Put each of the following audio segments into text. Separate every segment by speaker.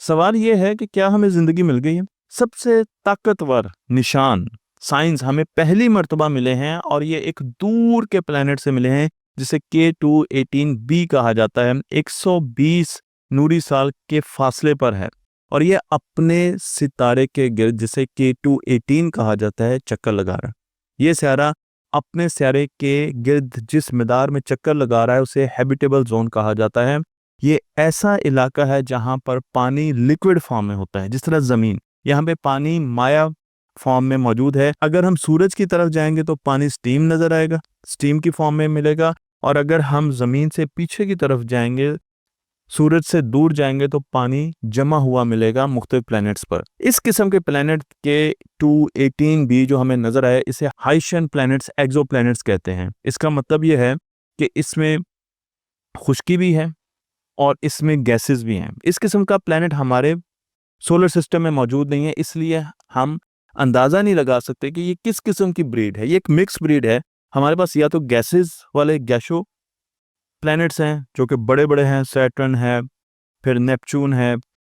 Speaker 1: सवाल ये है कि क्या हमें ज़िंदगी मिल गई है? सबसे ताकतवर निशान साइंस हमें पहली मर्तबा मिले हैं और ये एक दूर के प्लैनेट से मिले हैं जिसे K2-18b कहा जाता है। 120 नूरी साल के फासले पर है और ये अपने सितारे के गिर्द, जिसे K2-18 कहा जाता है, चक्कर लगा रहा है। ये सितारा अपने सितारे के गिर्द जिस मैदान में चक्कर लगा रहा है उसे हैबिटेबल जोन कहा जाता है। ये ऐसा इलाका है जहां पर पानी लिक्विड फॉर्म में होता है, जिस तरह ज़मीन, यहाँ पे पानी माया फॉर्म में मौजूद है। अगर हम सूरज की तरफ जाएंगे तो पानी स्टीम नज़र आएगा, स्टीम की फॉर्म में मिलेगा। और अगर हम ज़मीन से पीछे की तरफ जाएंगे, सूरज से दूर जाएंगे, तो पानी जमा हुआ मिलेगा मुख्तलिफ प्लैनेट्स पर। इस किस्म के प्लैनेट K2-18b जो हमें नज़र आए, इसे हाइशन प्लैनेट्स, एक्सो प्लैनेट्स कहते हैं। इसका मतलब यह है कि इसमें खुश्की भी है और इसमें गैसेस भी हैं। इस किस्म का प्लैनेट हमारे सोलर सिस्टम में मौजूद नहीं है, इसलिए हम अंदाज़ा नहीं लगा सकते कि ये किस किस्म की ब्रीड है। ये एक मिक्स ब्रीड है। हमारे पास या तो गैसेस वाले गैसो प्लैनेट्स हैं जो कि बड़े बड़े हैं, सैटर्न है, फिर नेपच्यून है,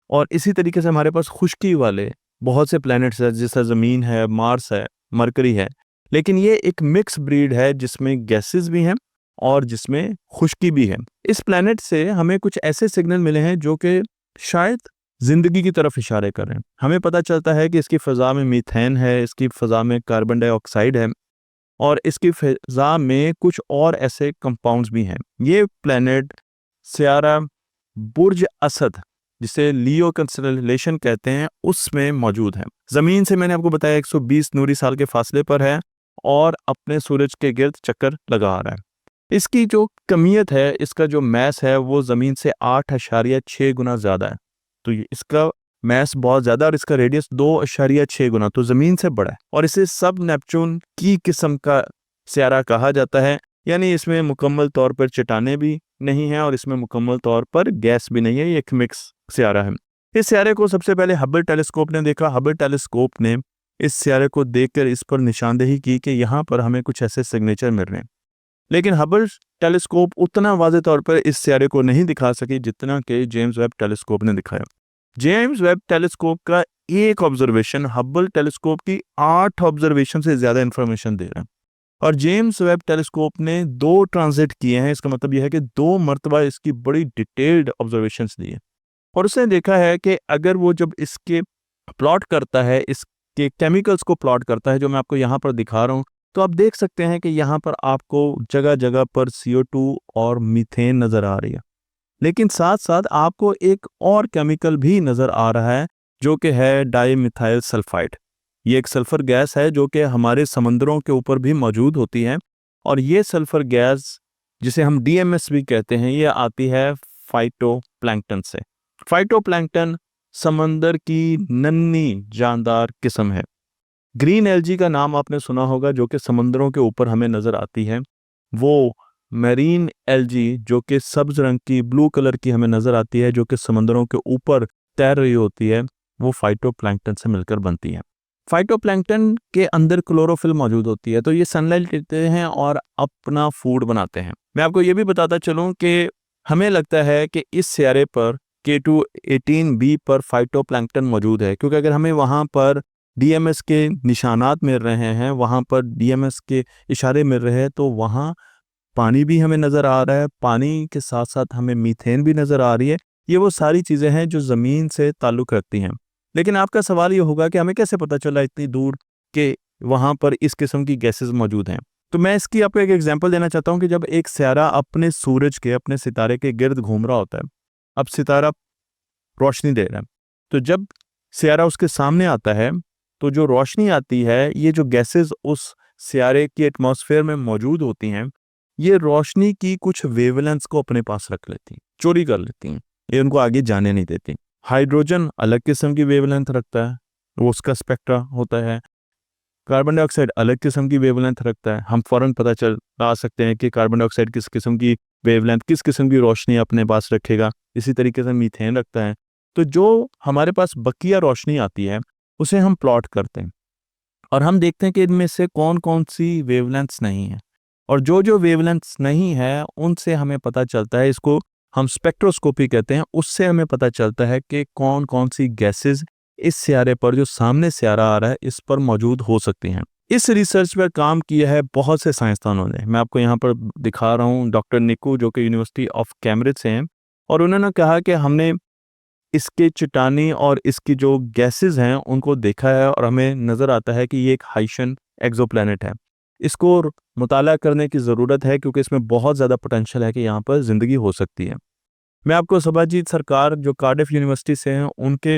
Speaker 1: और इसी तरीके से हमारे पास खुश्की वाले बहुत से प्लैनेट्स हैं, जैसा ज़मीन है, मार्स है, मरकरी है। लेकिन ये एक मिक्स ब्रीड है जिसमें गैसेस भी हैं और जिसमें खुश्की भी है। इस प्लैनेट से हमें कुछ ऐसे सिग्नल मिले हैं जो कि शायद ज़िंदगी की तरफ इशारे कर रहे हैं। हमें पता चलता है कि इसकी फ़ज़ा में मीथेन है, इसकी फ़ज़ा में कार्बन डाइऑक्साइड है और इसकी फ़ज़ा में कुछ और ऐसे कंपाउंड्स भी हैं। ये प्लैनेट सियारा बुर्ज असद, जिसे लियो कंस्टेलेशन कहते हैं, उसमें मौजूद है। ज़मीन से मैंने आपको बताया 120 नूरी साल के फासले पर है और अपने सूरज के गिर्द चक्कर लगा रहा है। इसकी जो कमियत है, इसका जो मैस है, वो ज़मीन से 8.6 गुना ज़्यादा है। तो इसका मैस बहुत ज़्यादा और इसका रेडियस 2.6 गुना, तो ज़मीन से बड़ा है। और इसे सब नेपच्यून की किस्म का सियारा कहा जाता है, यानी इसमें मुकम्मल तौर पर चट्टानें भी नहीं हैं और इसमें मुकम्मल तौर पर गैस भी नहीं है। ये एक मिक्स सियारा है। इस सियारे को सबसे पहले हबल टेलीस्कोप ने देखा। हबल टेलीस्कोप ने इस सियारे को देखकर इस पर निशानदेही की कि यहाँ पर हमें कुछ ऐसे सिग्नेचर मिल रहे हैं। लेकिन हबल टेलीस्कोप उतना वाज़ेह तौर पर इस सियारे को नहीं दिखा सकी जितना कि जेम्स वेब टेलीस्कोप ने दिखाया। जेम्स वेब टेलीस्कोप का एक ऑब्जर्वेशन हबल टेलीस्कोप की 8 ऑब्जर्वेशन से ज़्यादा इंफॉर्मेशन दे रहा है। और जेम्स वेब टेलीस्कोप ने 2 ट्रांजिट किए हैं। इसका मतलब यह है कि 2 मरतबा इसकी बड़ी डिटेल्ड ऑब्जर्वेशंस दी है और उसने देखा है कि अगर वो जब इसके प्लॉट करता है, इसके केमिकल्स को प्लॉट करता है, जो मैं आपको यहाँ पर दिखा रहा हूँ, तो आप देख सकते हैं कि यहाँ पर आपको जगह जगह पर CO2 और मीथेन नज़र आ रही है। लेकिन साथ साथ आपको एक और केमिकल भी नज़र आ रहा है जो कि है डाईमिथाइल सल्फाइड। ये एक सल्फ़र गैस है जो कि हमारे समंदरों के ऊपर भी मौजूद होती है और ये सल्फ़र गैस, जिसे हम DMS भी कहते हैं, ये आती है फाइटोप्लैंक्टन से। फाइटोप्लैंक्टन समंदर की नन्ही जानदार किस्म है। ग्रीन एल्गी का नाम आपने सुना होगा, जो कि समंदरों के ऊपर हमें नज़र आती है। वो मैरीन एल्गी जो कि सब्ज़ रंग की, ब्लू कलर की हमें नज़र आती है, जो कि समंदरों के ऊपर तैर रही होती है, वो फाइटोप्लैंक्टन से मिलकर बनती है। फाइटोप्लैंक्टन के अंदर क्लोरोफिल मौजूद होती है, तो ये सनलाइट लेते हैं और अपना फूड बनाते हैं। मैं आपको ये भी बताता चलूँ कि हमें लगता है कि इस सियारे पर K2-18b पर फाइटोप्लैंक्टन मौजूद है, क्योंकि अगर हमें वहाँ पर DMS के निशानात मिल रहे हैं, वहाँ पर DMS के इशारे मिल रहे हैं, तो वहाँ पानी भी हमें नज़र आ रहा है। पानी के साथ साथ हमें मीथेन भी नज़र आ रही है। ये वो सारी चीज़ें हैं जो ज़मीन से ताल्लुक़ रखती हैं। लेकिन आपका सवाल ये होगा कि हमें कैसे पता चला इतनी दूर कि वहाँ पर इस किस्म की गैसेस मौजूद हैं। तो मैं इसकी आपको एक एग्जांपल देना चाहता हूँ कि जब एक सितारा अपने सूरज के, अपने सितारे के गिर्द घूम रहा होता है, अब सितारा रोशनी दे रहा है, तो जब सितारा उसके सामने आता है, तो जो रोशनी आती है, ये जो गैसेस उस सितारे की एटमॉस्फेयर में मौजूद होती हैं, ये रोशनी की कुछ वेवलेंथ्स को अपने पास रख लेती हैं, चोरी कर लेती हैं, ये उनको आगे जाने नहीं देती। हाइड्रोजन अलग किस्म की वेवलेंथ रखता है, वो उसका स्पेक्ट्रा होता है। कार्बन डाइऑक्साइड अलग किस्म की वेवलेंथ रखता है। हम फ़ौरन पता चला सकते हैं कि कार्बन डाइऑक्साइड किस किस्म की वेवलेंथ, किस किस्म की रोशनी अपने पास रखेगा। इसी तरीके से मीथेन रखता है। तो जो हमारे पास बकिया रोशनी आती है, उसे हम प्लॉट करते हैं और हम देखते हैं कि इनमें से कौन कौन सी वेवलेंथ्स नहीं है, और जो जो वेवलेंथ्स नहीं है उनसे हमें पता चलता है, इसको हम स्पेक्ट्रोस्कोपी कहते हैं, उससे हमें पता चलता है कि कौन कौन सी गैसेस इस सियारे पर, जो सामने सियारा आ रहा है, इस पर मौजूद हो सकती हैं। इस रिसर्च पर काम किया है बहुत से साइंसदानों ने। मैं आपको यहाँ पर दिखा रहा हूँ डॉक्टर निकू, जो कि यूनिवर्सिटी ऑफ कैम्ब्रिज से हैं, और उन्होंने कहा कि हमने इसके चट्टानी और इसकी जो गैसेस हैं उनको देखा है और हमें नज़र आता है कि ये एक हाइशन एक्सोप्लैनेट है। इसको मुताला करने की ज़रूरत है क्योंकि इसमें बहुत ज़्यादा पोटेंशियल है कि यहाँ पर ज़िंदगी हो सकती है। मैं आपको सबाजीत सरकार जो कार्डिफ यूनिवर्सिटी से हैं उनके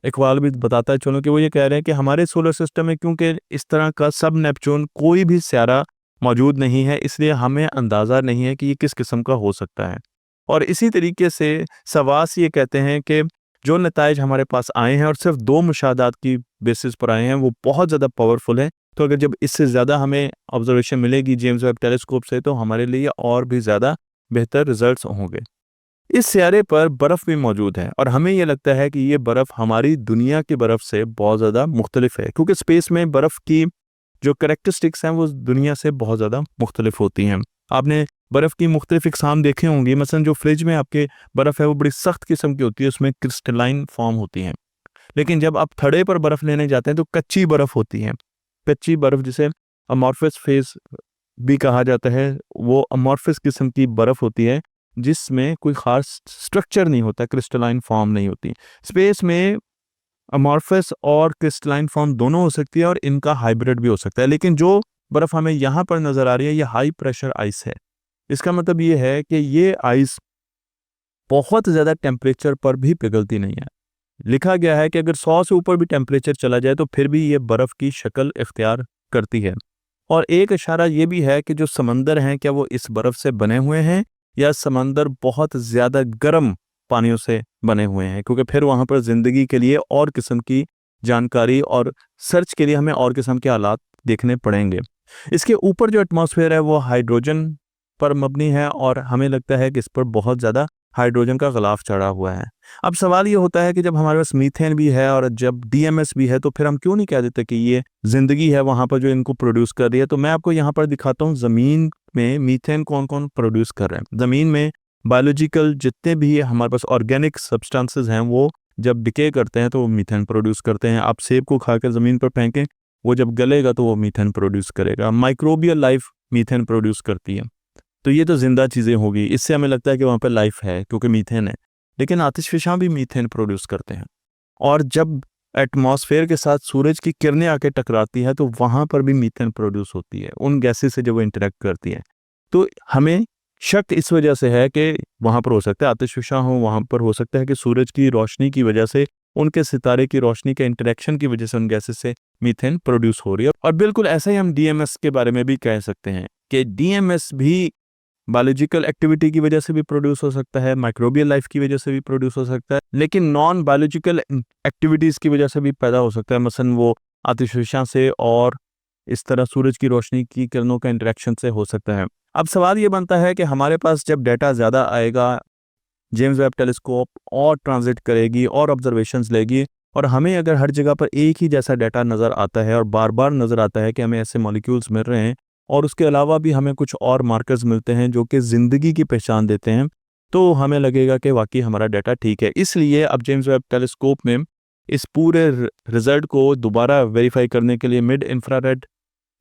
Speaker 1: इकबाल भी बताता चलूँ कि वो ये कह रहे हैं कि हमारे सोलर सिस्टम में क्योंकि इस तरह का सब नेपच्यून कोई भी सियारा मौजूद नहीं है, इसलिए हमें अंदाज़ा नहीं है कि ये किस किस्म का हो सकता है। और इसी तरीके से सवास ये कहते हैं कि जो नताइज हमारे पास आए हैं और सिर्फ 2 मुशाहदात की बेसिस पर आए हैं, वो बहुत ज़्यादा पावरफुल है। तो अगर जब इससे ज़्यादा हमें ऑब्जर्वेशन मिलेगी जेम्स वेब टेलीस्कोप से, तो हमारे लिए और भी ज़्यादा बेहतर रिजल्ट्स होंगे। इस सियारे पर बर्फ़ भी मौजूद है और हमें ये लगता है कि ये बर्फ़ हमारी दुनिया की बर्फ़ से बहुत ज़्यादा मुख्तलिफ है, क्योंकि स्पेस में बर्फ़ की जो कैरेक्टरिस्टिक्स हैं वो दुनिया से बहुत ज़्यादा मुख्तलिफ होती हैं। आपने बर्फ़ की मुख्तलिफ इक़साम देखे होंगे, मसलन जो फ्रिज में आपके बर्फ़ है वो बड़ी सख्त किस्म की होती है, उसमें क्रिस्टलाइन फॉर्म होती हैं। लेकिन जब आप थड़े पर बर्फ़ लेने जाते हैं तो कच्ची बर्फ़ होती है। कच्ची बर्फ़ जिसे अमॉर्फस फेज भी कहा जाता है, वो अमॉर्फस किस्म की बर्फ़ होती है जिसमें कोई ख़ास स्ट्रक्चर नहीं होता, क्रिस्टलाइन फॉर्म नहीं होती। स्पेस में अमॉर्फस और क्रिस्टलाइन फॉर्म दोनों हो सकती है और इनका हाइब्रिड भी हो सकता है। लेकिन जो बर्फ़ हमें यहाँ पर नज़र आ रही है, ये हाई प्रेशर आइस है। इसका मतलब ये है कि ये आइस बहुत ज़्यादा टेम्परेचर पर भी पिघलती नहीं है। लिखा गया है कि अगर 100 से ऊपर भी टेम्परेचर चला जाए तो फिर भी ये बर्फ़ की शक्ल इख्तियार करती है। और एक इशारा ये भी है कि जो समंदर हैं, क्या वो इस बर्फ़ से बने हुए हैं या समंदर बहुत ज़्यादा गर्म पानियों से बने हुए हैं, क्योंकि फिर वहाँ पर ज़िंदगी के लिए और किस्म की जानकारी और सर्च के लिए हमें और किस्म के हालात देखने पड़ेंगे। इसके ऊपर जो एटमॉस्फेयर है वो हाइड्रोजन पर मबनी है और हमें लगता है कि इस पर बहुत ज़्यादा हाइड्रोजन का ग़िलाफ़ चढ़ा हुआ है। अब सवाल ये होता है कि जब हमारे पास मीथेन भी है और जब डीएमएस भी है, तो फिर हम क्यों नहीं कह देते कि ये ज़िंदगी है वहाँ पर जो इनको प्रोड्यूस कर रही है। तो मैं आपको यहाँ पर दिखाता हूँ ज़मीन में मीथेन कौन-कौन प्रोड्यूस कर रहे हैं। ज़मीन में बायोलॉजिकल जितने भी हमारे पास ऑर्गेनिक सब्सटेंसेस हैं, वो जब डिके करते हैं तो वो मीथेन प्रोड्यूस करते हैं। आप सेब को खाकर ज़मीन पर फेंकें, वो जब गलेगा तो वो मीथेन प्रोड्यूस करेगा। माइक्रोबियल लाइफ मीथेन प्रोड्यूस करती है। तो ये तो ज़िंदा चीज़ें होगी, इससे हमें लगता है कि वहाँ पर लाइफ है क्योंकि मीथेन है। लेकिन आतिशफ़िशां भी मीथेन प्रोड्यूस करते हैं और जब एटमॉस्फेयर के साथ सूरज की किरणें आके टकराती है तो वहाँ पर भी मीथेन प्रोड्यूस होती है, उन गैसेस से जब वो इंटरेक्ट करती है। तो हमें शक इस वजह से है कि वहाँ पर हो सकता है आतिशफ़िशां हो, वहाँ पर हो सकता है कि सूरज की रोशनी की वजह से, उनके सितारे की रोशनी के इंटरेक्शन की वजह से उन गैसेस से मीथेन प्रोड्यूस हो रही है। और बिल्कुल ऐसा ही हम डीएमएस के बारे में भी कह सकते हैं कि डीएमएस भी बायोलॉजिकल एक्टिविटी की वजह से भी प्रोड्यूस हो सकता है, माइक्रोबियल लाइफ की वजह से भी प्रोड्यूस हो सकता है, लेकिन नॉन बायोलॉजिकल एक्टिविटीज़ की वजह से भी पैदा हो सकता है, मसलन वो आतिशफ़िशां से और इस तरह सूरज की रोशनी की किरणों का इंटरेक्शन से हो सकता है। अब सवाल ये बनता है कि हमारे पास जब डेटा ज़्यादा आएगा, जेम्स वेब टेलीस्कोप और ट्रांजिट करेगी और ऑब्जर्वेशंस लेगी और हमें अगर हर जगह पर एक ही जैसा डेटा नज़र आता है और बार-बार नज़र आता है कि हमें ऐसे मॉलिक्यूल्स मिल रहे हैं और उसके अलावा भी हमें कुछ और मार्कर्स मिलते हैं जो कि ज़िंदगी की पहचान देते हैं, तो हमें लगेगा कि वाक़ई हमारा डेटा ठीक है। इसलिए अब जेम्स वेब टेलीस्कोप में इस पूरे रिज़ल्ट को दोबारा वेरीफ़ाई करने के लिए मिड इंफ्रारेड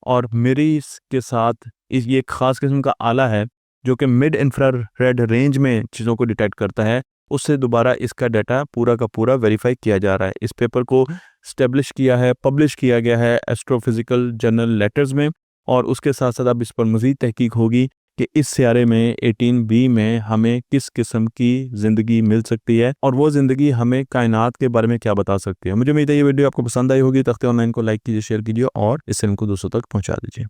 Speaker 1: और मिरीस के साथ ये एक ख़ास किस्म का आला है जो कि मिड इंफ्रारेड रेंज में चीज़ों को डिटेक्ट करता है, उससे दोबारा इसका डाटा पूरा का पूरा वेरीफाई किया जा रहा है। इस पेपर को स्टैब्लिश किया है, पब्लिश किया गया है एस्ट्रोफिजिकल जर्नल लेटर्स में और उसके साथ साथ अब इस पर मज़ीद तहकीक होगी कि इस सियारे में 18b में हमें किस किस्म की ज़िंदगी मिल सकती है और वो ज़िंदगी हमें कायनात के बारे में क्या बता सकती है। मुझे उम्मीद है ये वीडियो आपको पसंद आई होगी। तख्ते ऑनलाइन को लाइक कीजिए, शेयर कीजिए और इस फिल्म को दूसरों तक पहुँचा दीजिए।